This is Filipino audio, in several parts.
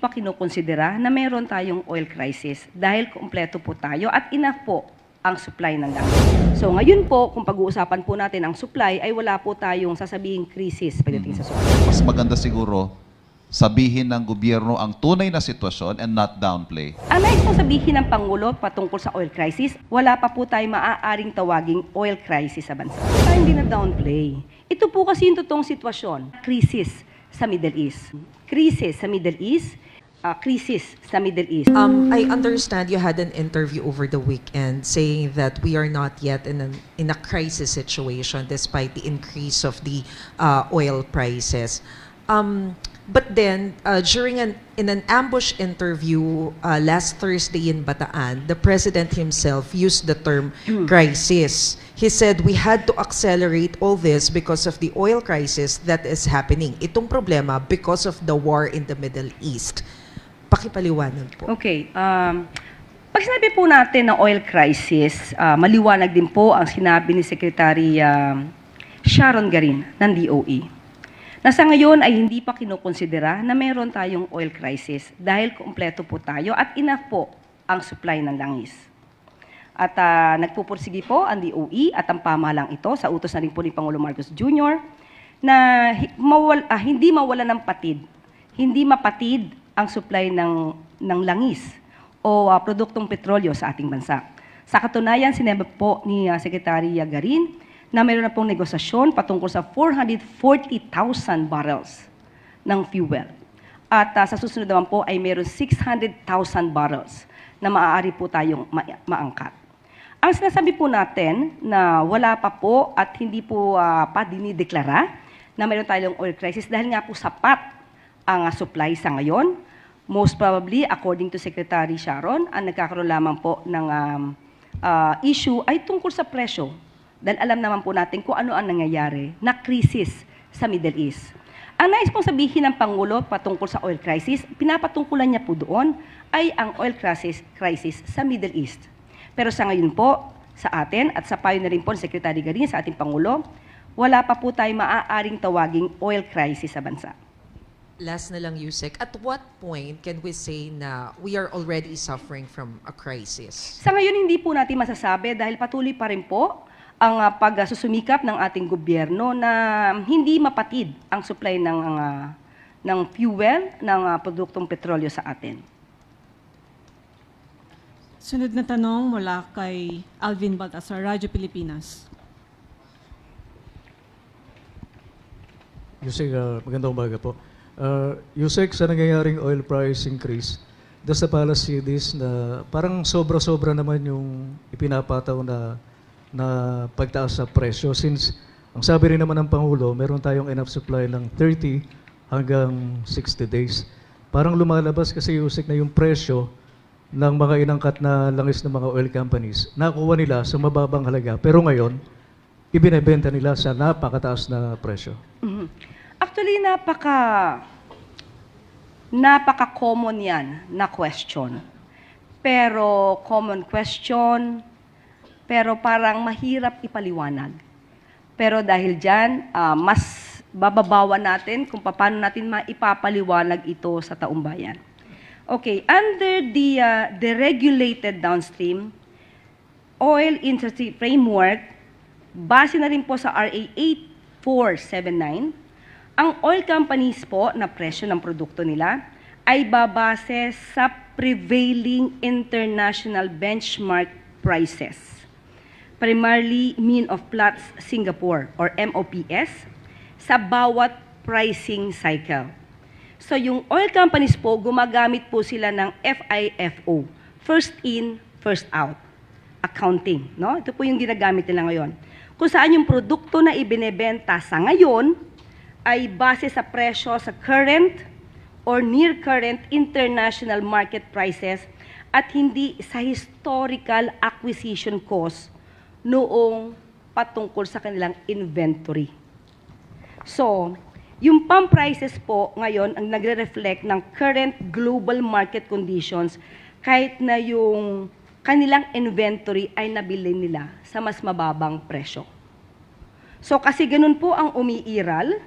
pa kinukonsidera na meron tayong oil crisis dahil kumpleto po tayo at enough po ang supply ng langis. So ngayon po, kung pag-uusapan po natin ang supply, ay wala po tayong sasabihing crisis pagdating sa supply. Mas maganda siguro sabihin ng gobyerno ang tunay na sitwasyon and not downplay. Ang nais pong sabihin ng Pangulo patungkol sa oil crisis, wala pa po tayo maaaring tawaging oil crisis sa bansa. Tayo hindi na downplay. Ito po kasi yung totoong sitwasyon. Crisis sa Middle East. Crisis sa Middle East. Crisis sa Middle East. I understand you had an interview over the weekend saying that we are not yet in a crisis situation despite the increase of the oil prices. But then, in an ambush interview last Thursday in Bataan, the president himself used the term crisis. He said we had to accelerate all this because of the oil crisis that is happening. Itong problema because of the war in the Middle East. Pakipaliwanag po. Okay. Pag sinabi po natin na oil crisis, maliwanag din po ang sinabi ni Secretary Sharon Garin ng DOE. Na sa ngayon ay hindi pa kinukonsidera na meron tayong oil crisis dahil kumpleto po tayo at enough po ang supply ng langis. At nagpupursige po ang DOE at ang pamahalang ito sa utos na rin po ni Pangulo Marcos Jr. na hindi mawala ng patid, hindi mapatid ang supply ng langis o produktong petrolyo sa ating bansa. Sa katunayan, sinabi po ni Secretary Garin na mayroon na pong negosasyon patungkol sa 440,000 barrels ng fuel. At sa susunod naman po ay mayroon 600,000 barrels na maaari po tayong maangkat. Ang sinasabi po natin na wala pa po at hindi po pa dinideklara na mayroon tayong oil crisis dahil nga po sapat ang supply sa ngayon. Most probably, according to Secretary Sharon, ang nagkakaroon lamang po ng issue ay tungkol sa presyo. Dahil alam naman po natin kung ano ang nangyayari na krisis sa Middle East. Ang nais pong sabihin ng Pangulo patungkol sa oil crisis, pinapatungkulan niya po doon ay ang oil crisis sa Middle East. Pero sa ngayon po, sa atin at sa payo na rin po ng Secretary Garin sa ating Pangulo, wala pa po tayo maaaring tawaging oil crisis sa bansa. Last na lang, Yusek. At what point can we say na we are already suffering from a crisis? Sa ngayon, hindi po natin masasabi dahil patuloy pa rin po ang pagsusumikap ng ating gobyerno na hindi mapatid ang supply ng fuel, ng produktong petrolyo sa atin. Sunod na tanong mula kay Alvin Baltasar, Radyo Pilipinas. Yusek, magandang umaga po. Yusek, sa nangyayaring oil price increase, does the policy this na parang sobra-sobra naman yung ipinapataw na pagtaas sa presyo since ang sabi rin naman ng Pangulo, meron tayong enough supply ng 30 hanggang 60 days. Parang lumalabas kasi, Yusek, na yung presyo ng mga inangkat na langis ng mga oil companies, nakuha nila sa mababang halaga. Pero ngayon, ibinebenta nila sa napakataas na presyo. Actually, napaka-common yan na question. Pero common question, pero parang mahirap ipaliwanag. Pero dahil dyan, mas bababawan natin kung paano natin maipapaliwanag ito sa taong bayan. Okay, under the deregulated downstream oil industry framework, base na rin po sa RA 8479, ang oil companies po na presyo ng produkto nila ay babase sa prevailing international benchmark prices, primarily Mean of Platts Singapore or MOPS, sa bawat pricing cycle. So yung oil companies po, gumagamit po sila ng FIFO, first in, first out accounting. No? Ito po yung ginagamit nila ngayon. Kung saan yung produkto na ibinebenta sa ngayon ay base sa presyo sa current or near current international market prices at hindi sa historical acquisition cost noong patungkol sa kanilang inventory. So, yung pump prices po ngayon ang nagre-reflect ng current global market conditions kahit na yung kanilang inventory ay nabili nila sa mas mababang presyo. So kasi ganun po ang umiiral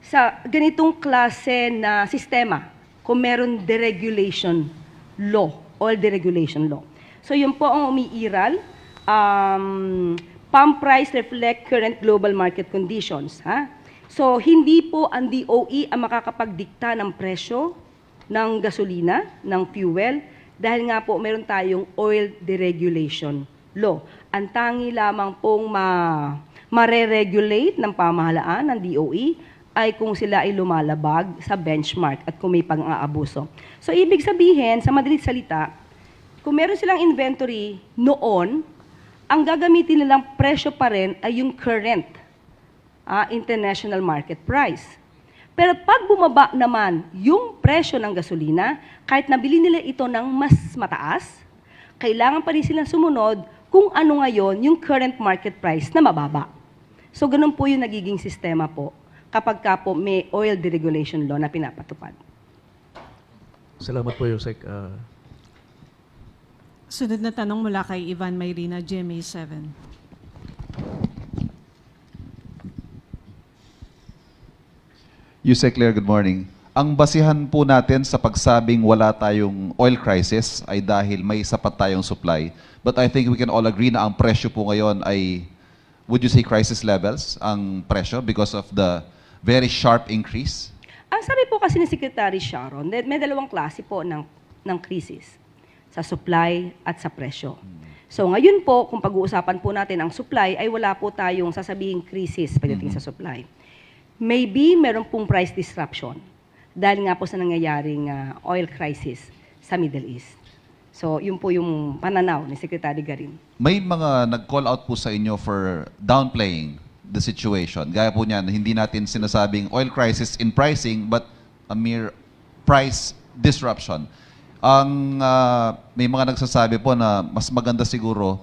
sa ganitong klase na sistema kung meron deregulation law, oil deregulation law. So yun po ang umiiral. Pump price reflect current global market conditions. Ha? So hindi po ang DOE ang makakapagdikta ng presyo ng gasolina, ng fuel, dahil nga po meron tayong oil deregulation law. Ang tangi lamang pong mare-regulate ng pamahalaan ng DOE ay kung sila ay lumalabag sa benchmark at kung may pang-aabuso. So ibig sabihin, sa madalit salita, kung meron silang inventory noon, ang gagamitin nilang presyo pa rin ay yung current international market price. Pero pag bumaba naman yung presyo ng gasolina, kahit nabili nila ito ng mas mataas, kailangan pa rin silang sumunod kung ano ngayon yung current market price na mababa. So ganun po yung nagiging sistema po kapag ka po may oil deregulation law na pinapatupad. Salamat po, Yusek. Sunod na tanong mula kay Ivan Mayrina, GMA7. Yusek Claire, good morning. Ang basihan po natin sa pagsabing wala tayong oil crisis ay dahil may sapat tayong supply. But I think we can all agree na ang presyo po ngayon ay, would you say crisis levels, ang presyo because of the very sharp increase? Ang sabi po kasi ni Secretary Sharon, may dalawang klase po ng krisis, sa supply at sa presyo. So ngayon po, kung pag-uusapan po natin ang supply, ay wala po tayong sasabihing krisis pagdating sa supply. Maybe meron pong price disruption dahil nga po sa nangyayaring oil crisis sa Middle East. So yun po yung pananaw ni Secretary Garin. May mga nag-call out po sa inyo for downplaying the situation. Gaya po niyan, hindi natin sinasabing oil crisis in pricing, but a mere price disruption. May mga nagsasabi po na mas maganda siguro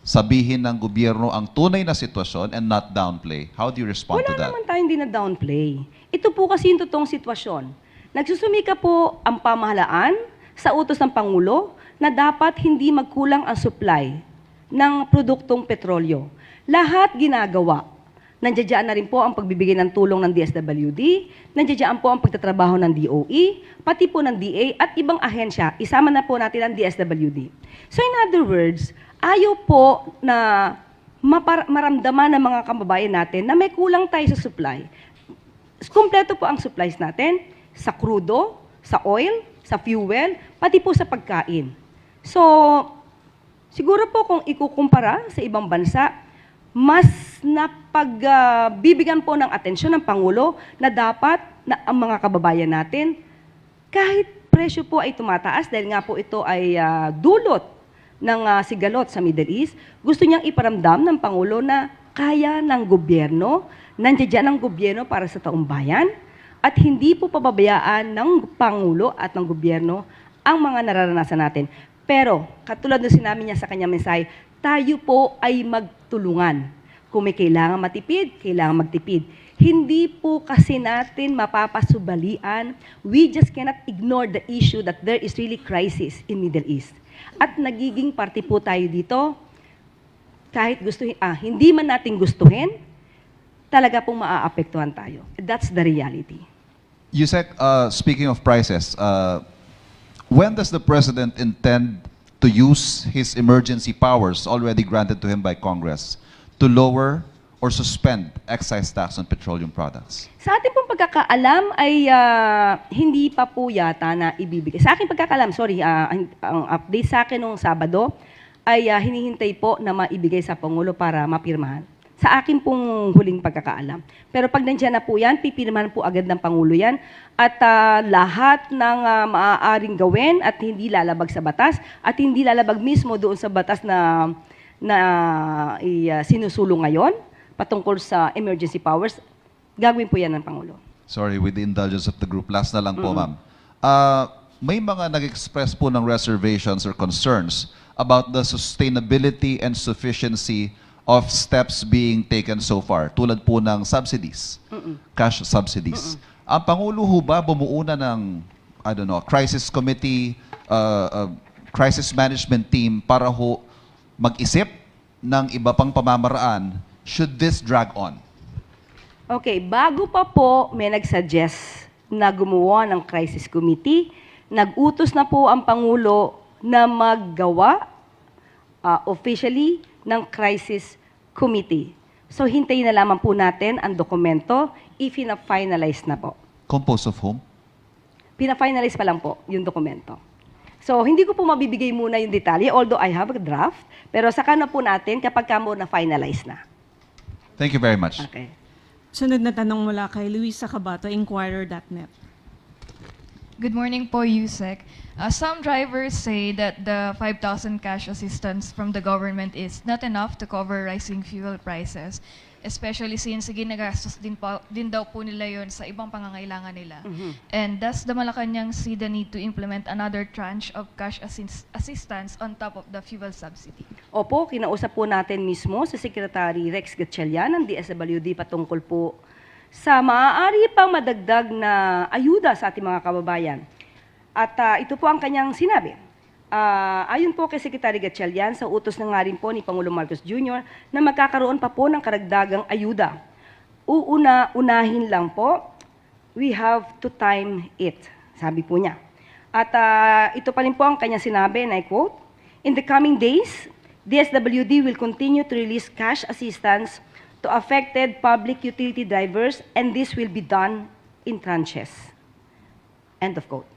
sabihin ng gobyerno ang tunay na sitwasyon and not downplay. How do you respond to Wala that? naman tayong dina-downplay. Ito po kasi yung totoong sitwasyon. Nagsusumika po ang pamahalaan sa utos ng Pangulo na dapat hindi magkulang ang supply ng produktong petrolyo. Lahat ginagawa. Nandiyan na rin po ang pagbibigay ng tulong ng DSWD, nandiyan po ang pagtatrabaho ng DOE, pati po ng DA at ibang ahensya, isama na po natin ang DSWD. So in other words, ayaw po na maramdaman ng mga kababayan natin na may kulang tayo sa supply. Kumpleto po ang supplies natin sa crudo, sa oil, sa fuel, pati po sa pagkain. So, siguro po kung ikukumpara sa ibang bansa, mas napagbibigyan po ng atensyon ng Pangulo na dapat na ang mga kababayan natin, kahit presyo po ay tumataas dahil nga po ito ay dulot ng sigalot sa Middle East, gusto niyang iparamdam ng Pangulo na kaya ng gobyerno, nandiyan ang gobyerno para sa taong bayan, at hindi po pababayaan ng Pangulo at ng gobyerno ang mga nararanasan natin. Pero, katulad ng sinabi niya sa kanyang mensahe, tayo po ay magtulungan. Kung may kailangan matipid, kailangan magtipid. Hindi po kasi natin mapapasubalian. We just cannot ignore the issue that there is really crisis in Middle East. At nagiging parte po tayo dito, kahit hindi man natin gustuhin, talaga pong maaapektuhan tayo. That's the reality. Yusek, speaking of prices, when does the President intend to use his emergency powers already granted to him by Congress to lower or suspend excise tax on petroleum products? Sa ating pong pagkakaalam ay hindi pa po yata na ibibigay. Sa aking pagkakaalam, ang update sa akin nung Sabado ay hinihintay po na maibigay sa Pangulo para mapirmahan. Sa akin pong huling pagkakaalam. Pero pag nandiyan na po yan, pipirmahan po agad ng Pangulo yan. At lahat ng maaaring gawin at hindi lalabag sa batas at hindi lalabag mismo doon sa batas na sinusulong ngayon patungkol sa emergency powers, gagawin po yan ng Pangulo. Sorry, with the indulgence of the group, last na lang po, ma'am. May mga nag-express po ng reservations or concerns about the sustainability and sufficiency of steps being taken so far, tulad po ng subsidies, cash subsidies. Ang Pangulo ho ba bumuuna ng, crisis committee, crisis management team para ho mag-isip ng iba pang pamamaraan should this drag on? Okay, bago pa po may nagsuggest na gumawa ng crisis committee, nag-utos na po ang Pangulo na maggawa officially ng crisis committee. So hintayin na lamang po natin ang dokumento if na-finalize na po. Composed of whom? Pina-finalize pa lang po yung dokumento. So hindi ko po mabibigay muna yung detalye, although I have a draft, pero saka na po natin kapag kamo na-finalize na. Thank you very much. Okay. Sunod na tanong mula kay Luisa Cabato, Inquirer.net. Good morning po, Yusek. Some drivers say that the 5,000 cash assistance from the government is not enough to cover rising fuel prices, especially since ginagastos din daw po nila yon sa ibang pangangailangan nila. And does the Malacanang see the need to implement another tranche of cash assistance on top of the fuel subsidy? Opo, kinausap po natin mismo si Secretary Rex Gatchalian ng DSWD patungkol po sa maaari pang madagdag na ayuda sa ating mga kababayan. At ito po ang kanyang sinabi. Ayon po kay Secretary Gatchalian, sa utos na nga rin po ni Pangulong Marcos Jr. na magkakaroon pa po ng karagdagang ayuda. Unahin lang po, we have to time it, sabi po niya. At ito pa rin po ang kanyang sinabi, and I quote, "In the coming days, DSWD will continue to release cash assistance to affected public utility drivers, and this will be done in tranches." End of quote.